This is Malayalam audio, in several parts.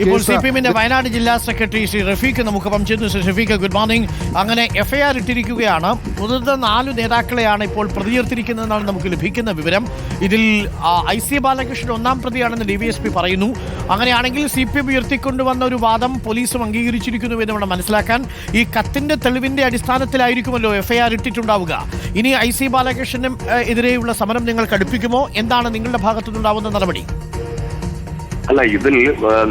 ഇപ്പോൾ CPM-ന്റെ വയനാട് ജില്ലാ സെക്രട്ടറി ശ്രീ റഫീഖ് നമുക്കൊപ്പം ചേർന്നു. Shri Rafeeq, good morning. അങ്ങനെ FIR ഇട്ടിരിക്കുകയാണ്. മുതിർന്ന 4 നേതാക്കളെയാണ് ഇപ്പോൾ പ്രതിയേർത്തിരിക്കുന്നതെന്നാണ് നമുക്ക് ലഭിക്കുന്ന വിവരം. ഇതിൽ IC ബാലകൃഷ്ണൻ 1-ാം പ്രതിയാണെന്ന് DVSP പറയുന്നു. അങ്ങനെയാണെങ്കിൽ CPM ഉയർത്തിക്കൊണ്ടുവന്ന ഒരു വാദം പോലീസും അംഗീകരിച്ചിരിക്കുന്നു എന്ന് വേണം മനസ്സിലാക്കാൻ. ഈ കത്തിന്റെ തെളിവിന്റെ അടിസ്ഥാനത്തിലായിരിക്കുമല്ലോ FIR ഇട്ടിട്ടുണ്ടാവുക. ഇനി IC ബാലകൃഷ്ണനും എതിരെയുള്ള സമരം നിങ്ങൾ കടുപ്പിക്കുമോ? എന്താണ് നിങ്ങളുടെ ഭാഗത്തുനിന്നുണ്ടാവുന്ന നടപടി? അല്ല, ഇതിൽ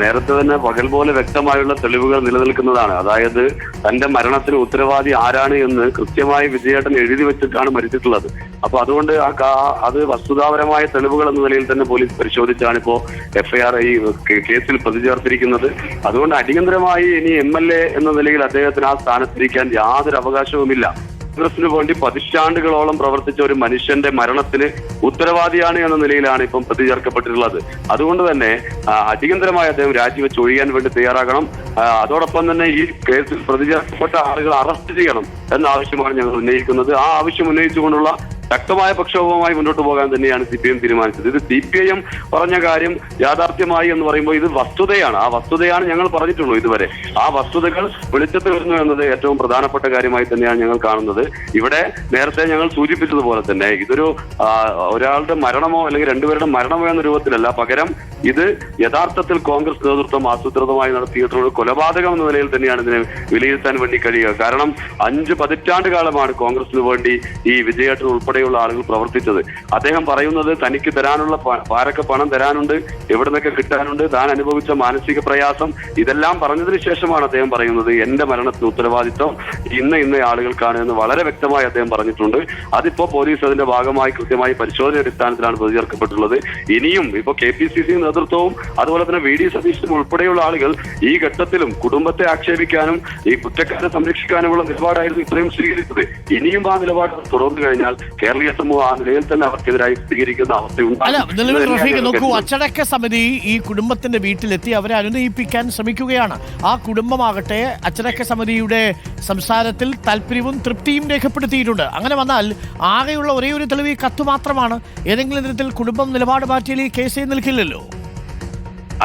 നേരത്തെ തന്നെ പകൽ പോലെ വ്യക്തമായുള്ള തെളിവുകൾ നിലനിൽക്കുന്നതാണ്. അതായത് തന്റെ മരണത്തിന് ഉത്തരവാദി ആരാണ് എന്ന് കൃത്യമായി വിജയേട്ടൻ എഴുതി വെച്ചിട്ടാണ് മരിച്ചിട്ടുള്ളത്. അപ്പൊ അതുകൊണ്ട് അത് വസ്തുതാപരമായ തെളിവുകൾ എന്ന നിലയിൽ തന്നെ പോലീസ് പരിശോധിച്ചാണ് ഇപ്പോ FIR ഈ കേസിൽ പ്രതി ചേർത്തിരിക്കുന്നത്. അതുകൊണ്ട് അടിയന്തരമായി ഇനി MLA എന്ന നിലയിൽ അദ്ദേഹത്തിന് ആ സ്ഥാനത്തിരിക്കാൻ യാതൊരു അവകാശവുമില്ല. കോൺഗ്രസിന് വേണ്ടി പതിറ്റാണ്ടുകളോളം പ്രവർത്തിച്ച ഒരു മനുഷ്യന്റെ മരണത്തിന് ഉത്തരവാദിയാണ് എന്ന നിലയിലാണ് ഇപ്പം പ്രതി ചേർക്കപ്പെട്ടിട്ടുള്ളത്. അതുകൊണ്ട് തന്നെ അടിയന്തരമായി അദ്ദേഹം രാജിവെച്ച് ഒഴിയാൻ വേണ്ടി തയ്യാറാകണം. അതോടൊപ്പം തന്നെ ഈ കേസിൽ പ്രതി ചേർക്കപ്പെട്ട ആളുകൾ അറസ്റ്റ് ചെയ്യണം എന്ന ആവശ്യമാണ് ഞങ്ങൾ ഉന്നയിക്കുന്നത്. ആ ആവശ്യം ഉന്നയിച്ചുകൊണ്ടുള്ള ശക്തമായ പ്രക്ഷോഭവുമായി മുന്നോട്ട് പോകാൻ തന്നെയാണ് CPM തീരുമാനിച്ചത്. ഇത് CPIM പറഞ്ഞ കാര്യം യാഥാർത്ഥ്യമായി എന്ന് പറയുമ്പോൾ ഇത് വസ്തുതയാണ്. ആ വസ്തുതയാണ് ഞങ്ങൾ പറഞ്ഞിട്ടുള്ളൂ ഇതുവരെ. ആ വസ്തുതകൾ വെളിച്ചത്ത് വരുന്നു എന്നത് ഏറ്റവും പ്രധാനപ്പെട്ട കാര്യമായി തന്നെയാണ് ഞങ്ങൾ കാണുന്നത്. ഇവിടെ നേരത്തെ ഞങ്ങൾ സൂചിപ്പിച്ചതുപോലെ തന്നെ ഇതൊരു ഒരാളുടെ മരണമോ അല്ലെങ്കിൽ രണ്ടുപേരുടെ മരണമോ എന്ന രൂപത്തിലല്ല, പകരം ഇത് യഥാർത്ഥത്തിൽ കോൺഗ്രസ് നേതൃത്വം ആസൂത്രിതമായി നടത്തിയിട്ടുള്ള കൊലപാതകം എന്ന നിലയിൽ തന്നെയാണ് ഇതിനെ വിലയിരുത്താൻ വേണ്ടി കഴിയുക. കാരണം 5 പതിറ്റാണ്ട് കാലമാണ് കോൺഗ്രസിന് വേണ്ടി ഈ വിജയേട്ടൻ ഉൾപ്പെടെയുള്ള ആളുകൾ പ്രവർത്തിച്ചത്. അദ്ദേഹം പറയുന്നത് തനിക്ക് തരാനുള്ള പാരൊക്കെ പണം തരാനുണ്ട്, എവിടെ നിന്നൊക്കെ കിട്ടാനുണ്ട്, താൻ അനുഭവിച്ച മാനസിക പ്രയാസം ഇതെല്ലാം പറഞ്ഞതിന് ശേഷമാണ് അദ്ദേഹം പറയുന്നത് എന്റെ മരണത്തിന് ഉത്തരവാദിത്വം ഇന്ന ആളുകൾക്കാണ് എന്ന് വളരെ വ്യക്തമായി അദ്ദേഹം പറഞ്ഞിട്ടുണ്ട്. അതിപ്പോ പോലീസ് അതിന്റെ ഭാഗമായി കൃത്യമായി പരിശോധന അടിസ്ഥാനത്തിലാണ് പ്രതി ചേർക്കപ്പെട്ടുള്ളത്. ഇനിയും ഇപ്പൊ KPCC നേതൃത്വവും അതുപോലെ തന്നെ VD സതീശനും ഉൾപ്പെടെയുള്ള ആളുകൾ ഈ ഘട്ടത്തിലും കുടുംബത്തെ ആക്ഷേപിക്കാനും ഈ കുറ്റക്കാരെ സംരക്ഷിക്കാനുമുള്ള നിലപാടായിരുന്നു ഇത്രയും സ്വീകരിച്ചത്. ഇനിയും ആ നിലപാട് തുടർന്നു കഴിഞ്ഞാൽ കേരളീയ സമൂഹം ആ നിലയിൽ തന്നെ അവർക്കെതിരായി സ്വീകരിക്കുന്ന അവസ്ഥയുണ്ട്. നോക്കൂ, അച്ചടക്ക സമിതി ഈ കുടുംബത്തിന്റെ വീട്ടിലെത്തി അവരെ അനുനയിപ്പിക്കാൻ ശ്രമിക്കുകയാണ്. ആ കുടുംബമാകട്ടെ അച്ചടക്ക സമിതിയുടെ സംസാരത്തിൽ താല്പര്യവും തൃപ്തിയും രേഖപ്പെടുത്തിയിട്ടുണ്ട്. അങ്ങനെ വന്നാൽ ആകെയുള്ള ഒരേ ഒരു തെളിവ് ഈ കത്ത് മാത്രമാണ്. ഏതെങ്കിലും തരത്തിൽ കുടുംബം നിലപാട് മാറ്റിയാൽ ഈ കേസ് നിൽക്കില്ലല്ലോ.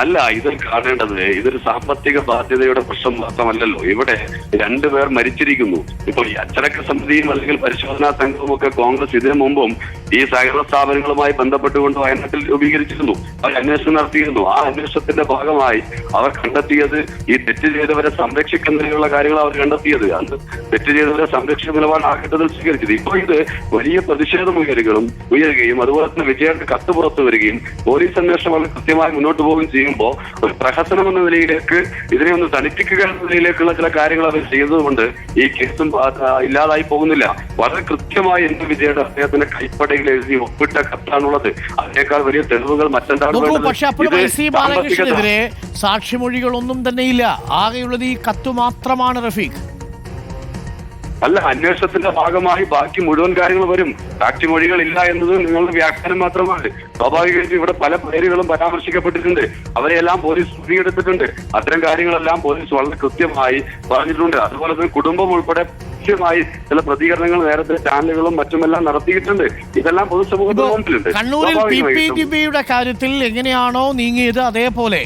അല്ല, ഇത് കാണേണ്ടത് ഇതൊരു സാമ്പത്തിക ബാധ്യതയുടെ പ്രശ്നം മാത്രമല്ലല്ലോ. ഇവിടെ 2 പേർ മരിച്ചിരിക്കുന്നു. ഇപ്പോൾ ഈ അച്ചടക്ക സമിതിയും അല്ലെങ്കിൽ പരിശോധനാ സംഘവും ഒക്കെ കോൺഗ്രസ് ഇതിനു മുമ്പും ഈ സഹകരണ സ്ഥാപനങ്ങളുമായി ബന്ധപ്പെട്ടുകൊണ്ട് വയനാട്ടിൽ രൂപീകരിച്ചിരുന്നു. അവർ അന്വേഷണം നടത്തിയിരുന്നു. ആ അന്വേഷണത്തിന്റെ ഭാഗമായി അവർ കണ്ടെത്തിയത് ഈ തെറ്റ് ചെയ്തവരെ സംരക്ഷിക്കുന്നതിനുള്ള കാര്യങ്ങൾ അവർ കണ്ടെത്തിയത്. അത് തെറ്റ് ചെയ്തവരെ സംരക്ഷിക്കുന്ന നിലപാട് ആ ഘട്ടത്തിൽ സ്വീകരിച്ചത്. ഇപ്പോൾ ഇത് വലിയ പ്രതിഷേധം ഉയരുകയും അതുപോലെ തന്നെ വിജയന്റെ കത്ത് പുറത്തു വരികയും പോലീസ് അന്വേഷണം വളരെ കൃത്യമായി മുന്നോട്ട് പോവുകയും ചെയ്യുമ്പോൾ ഒരു പ്രഹസനം എന്ന നിലയിലേക്ക് ഇതിനെ ഒന്ന് തണുപ്പിക്കുക എന്ന നിലയിലേക്കുള്ള ചില കാര്യങ്ങൾ അവർ ചെയ്തതുകൊണ്ട് ഈ കേസും ഇല്ലാതായി പോകുന്നില്ല. വളരെ കൃത്യമായി എന്റെ വിജയുടെ അദ്ദേഹത്തിന്റെ കൈപ്പടയിൽ എഴുതി ഒപ്പിട്ട കത്താണുള്ളത്. അതിനേക്കാൾ വലിയ തെളിവുകൾ മറ്റെന്താണ്? പക്ഷെ അപ്പോഴും IC ബാലകൃഷ്ണനെതിരെ സാക്ഷിമൊഴികളൊന്നും തന്നെയില്ല. ആകെയുള്ളത് ഈ കത്ത് മാത്രമാണ് റഫീഖ്. അല്ല, അന്വേഷണത്തിന്റെ ഭാഗമായി ബാക്കി മുഴുവൻ കാര്യങ്ങൾ വരും. സാക്ഷിമൊഴികൾ ഇല്ല എന്നത് നിങ്ങളുടെ വ്യാഖ്യാനം മാത്രമാണ്. സ്വാഭാവികമായിട്ടും ഇവിടെ പല പേരുകളും പരാമർശിക്കപ്പെട്ടിട്ടുണ്ട്. അവരെല്ലാം പോലീസ് പ്രതിയെടുത്തിട്ടുണ്ട്. അത്തരം കാര്യങ്ങളെല്ലാം പോലീസ് വളരെ കൃത്യമായി പറഞ്ഞിട്ടുണ്ട്. അതുപോലെ തന്നെ കുടുംബം ഉൾപ്പെടെ കൃത്യമായി ചില പ്രതികരണങ്ങൾ നേരത്തെ ചാനലുകളും മറ്റുമെല്ലാം നടത്തിയിട്ടുണ്ട്. ഇതെല്ലാം പൊതുസമൂഹത്തിന് മുമ്പിലുണ്ട്. കണ്ണൂരിൽ PP ദിവ്യയുടെ കാര്യത്തിൽ എങ്ങനെയാണോ നീങ്ങിയത് അതേപോലെ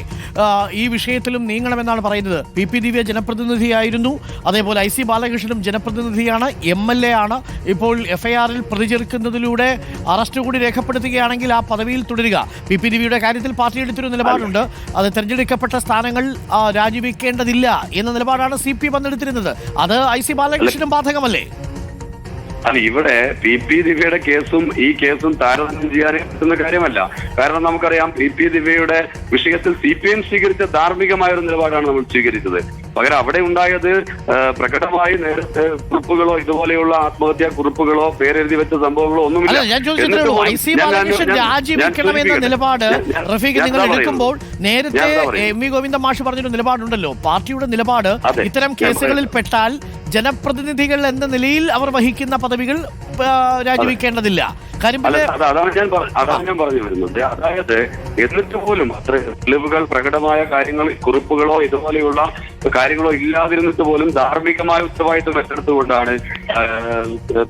ഈ വിഷയത്തിലും നീങ്ങണമെന്നാണ് പറയുന്നത്. PP ദിവ്യ ജനപ്രതിനിധിയായിരുന്നു. അതേപോലെ IC ബാലകൃഷ്ണനും ജനപ്രതിനിധിയാണ്, MLA ആണ്. ഇപ്പോൾ FIR-ൽ പ്രതി ചേർക്കുന്നതിലൂടെ അറസ്റ്റ് കൂടി രേഖപ്പെടുത്തുകയാണെങ്കിൽ ആ പദവിയിൽ തുടരുക. PP ദിവ്യയുടെ കാര്യത്തിൽ പാർട്ടി എടുത്തൊരു നിലപാടുണ്ട്. അത് തെരഞ്ഞെടുക്കപ്പെട്ട സ്ഥാനങ്ങൾ രാജിവെക്കേണ്ടതില്ല എന്ന നിലപാടാണ് CPM വന്നെടുത്തിരുന്നത്. അത് IC ബാലകൃഷ്ണനും ബാധകമല്ലേ? അല്ല, ഇവിടെ PP ദിവ്യയുടെ കേസും ഈ കേസും താരതമ്യം ചെയ്യാൻ പറ്റുന്ന കാര്യമല്ല. കാരണം നമുക്കറിയാം PP ദിവ്യയുടെ വിഷയത്തിൽ CPM സ്വീകരിച്ച ധാർമ്മികമായ ഒരു നിലപാടാണ് നമ്മൾ സ്വീകരിച്ചത്. പകരം അവിടെ ഉണ്ടായത് പ്രകടമായി നേരത്തെ കുറിപ്പുകളോ ഇതുപോലെയുള്ള ആത്മഹത്യാ കുറിപ്പുകളോ പേരെഴുതി വെച്ച സംഭവങ്ങളോ ഒന്നുമില്ല. IC ബാലകൃഷ്ണൻ രാജിവെക്കണമെന്ന നിലപാട് റഫീഖ് നിങ്ങൾ എടുക്കുമ്പോൾ നേരത്തെ MV ഗോവിന്ദൻ മാഷ് പറഞ്ഞൊരു നിലപാടുണ്ടല്ലോ. പാർട്ടിയുടെ നിലപാട് ഇത്തരം കേസുകളിൽ പെട്ടാൽ ജനപ്രതിനിധികൾ എന്ന നിലയിൽ അവർ വഹിക്കുന്ന പദവികൾ രാജിവെക്കേണ്ടതില്ല. അതാണ് ഞാൻ പറഞ്ഞു വരുന്നത്. അതായത് എന്നിട്ട് പോലും അത്ര തെളിവുകൾ പ്രകടമായ കാര്യങ്ങൾ കുറിപ്പുകളോ ഇതുപോലെയുള്ള കാര്യങ്ങളോ ഇല്ലാതിരുന്നിട്ട് പോലും ധാർമ്മികമായ ഉത്തരവാദിത്വം ഏറ്റെടുത്തുകൊണ്ടാണ്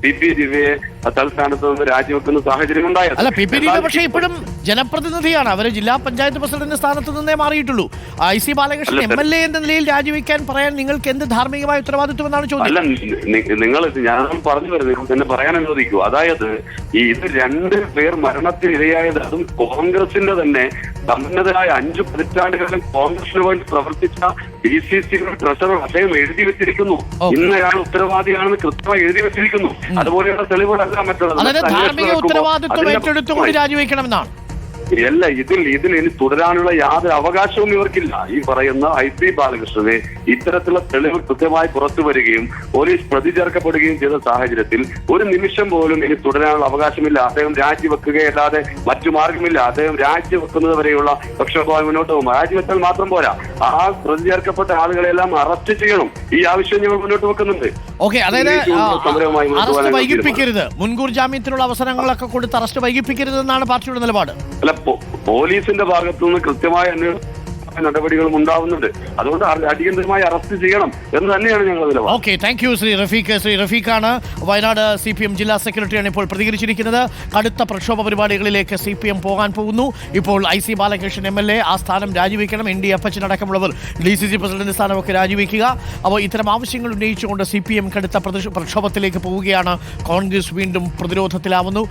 PP ദിവ്യയെ തൽസ്ഥാനത്ത് നിന്ന് രാജിവെക്കുന്ന സാഹചര്യം ഉണ്ടായത്. അല്ല, പി.പി. ലീല പക്ഷേ ഇപ്പോഴും ജനപ്രതിനിധിയാണ്. അവർ ജില്ലാ പഞ്ചായത്ത് പ്രസിഡന്റ് സ്ഥാനത്ത് നിന്നേ മാറിയിട്ടുള്ളൂ. ഐ.സി. ബാലകൃഷ്ണൻ MLA എന്ന നിലയിൽ രാജിവെക്കാൻ പറയാൻ നിങ്ങൾക്ക് എന്ത് ധാർമ്മികമായ ഉത്തരവാദിത്വം എന്നാണ് ചോദ്യം. അല്ല, നിങ്ങൾ ഞാൻ പറഞ്ഞു വരുന്നത് നിങ്ങൾ തന്നെ പറയാൻ അനുവദിക്കൂ. അതായത് ഇത് 2 പേർ മരണത്തിനിരയായത് അതും കോൺഗ്രസിന്റെ തന്നെ സമ്പന്നതരായ 5 പതിറ്റാണ്ടുകാലം കോൺഗ്രസിന് വേണ്ടി പ്രവർത്തിച്ച DCC ട്രഷറർ അദ്ദേഹം എഴുതി വെച്ചിരിക്കുന്നു. ഇന്നയാൾ ഉത്തരവാദിയാണെന്ന് കൃത്യമായി എഴുതി വെച്ചിരിക്കുന്നു. അതുപോലെയുള്ള തെളിവുകളല്ല മറ്റുള്ളത്. അതായത് ധാർമ്മിക ഉത്തരവാദിത്വം ഏറ്റെടുത്തുകൊണ്ട് രാജിവെക്കണമെന്നാണ്. അല്ല, ഇതിൽ ഇനി തുടരാനുള്ള യാതൊരു അവകാശവും ഇവർക്കില്ല. ഈ പറയുന്ന I.C. ബാലകൃഷ്ണനെ ഇത്തരത്തിലുള്ള തെളിവ് കൃത്യമായി പുറത്തു വരികയും പോലീസ് പ്രതി ചേർക്കപ്പെടുകയും ചെയ്ത സാഹചര്യത്തിൽ ഒരു നിമിഷം പോലും ഇനി തുടരാനുള്ള അവകാശമില്ല. അദ്ദേഹം രാജിവെക്കുകയല്ലാതെ മറ്റു മാർഗമില്ല. അദ്ദേഹം രാജിവെക്കുന്നത് വരെയുള്ള പ്രക്ഷോഭമായി മുന്നോട്ട് പോകും. രാജിവെച്ചാൽ മാത്രം പോരാ, ആ പ്രതി ചേർക്കപ്പെട്ട ആളുകളെല്ലാം അറസ്റ്റ് ചെയ്യണം. ഈ ആവശ്യം ഞങ്ങൾ മുന്നോട്ട് വെക്കുന്നുണ്ട്. ഓക്കെ, അതായത് അറസ്റ്റ് വൈകിപ്പിക്കരുത്, മുൻകൂർ ജാമ്യത്തിനുള്ള അവസരങ്ങളൊക്കെ കൊടുത്ത് അറസ്റ്റ് വൈകിപ്പിക്കരുത് എന്നാണ് പാർട്ടിയുടെ നിലപാട്. അല്ല, പോലീസിന്റെ ഭാഗത്തു നിന്ന് കൃത്യമായ നടപടികളും ഉണ്ടാവുന്നുണ്ട്. അതുകൊണ്ട് അടിയന്തരമായി അറസ്റ്റ് ചെയ്യണം എന്ന് തന്നെയാണ് ഞങ്ങളുടെ നിലപാട്. Okay, thank you Shri Rafeeq. Shri റഫീഖാണ് വയനാട് CPM ജില്ലാ സെക്രട്ടറിയാണ് ഇപ്പോൾ പ്രതികരിച്ചിരിക്കുന്നത്. കടുത്ത പ്രക്ഷോഭ പരിപാടികളിലേക്ക് CPM പോകാൻ പോകുന്നു. ഇപ്പോൾ I.C. ബാലകൃഷ്ണൻ MLA ആ സ്ഥാനം രാജിവെക്കണം, ND അപ്പച്ചൻ അടക്കമുള്ളവർ DCC പ്രസിഡന്റ് സ്ഥാനമൊക്കെ രാജിവെക്കുക. അപ്പോൾ ഇത്തരം ആവശ്യങ്ങൾ ഉന്നയിച്ചുകൊണ്ട് CPM കടുത്ത പ്രക്ഷോഭത്തിലേക്ക് പോവുകയാണ്. കോൺഗ്രസ് വീണ്ടും പ്രതിരോധത്തിലാവുന്നു.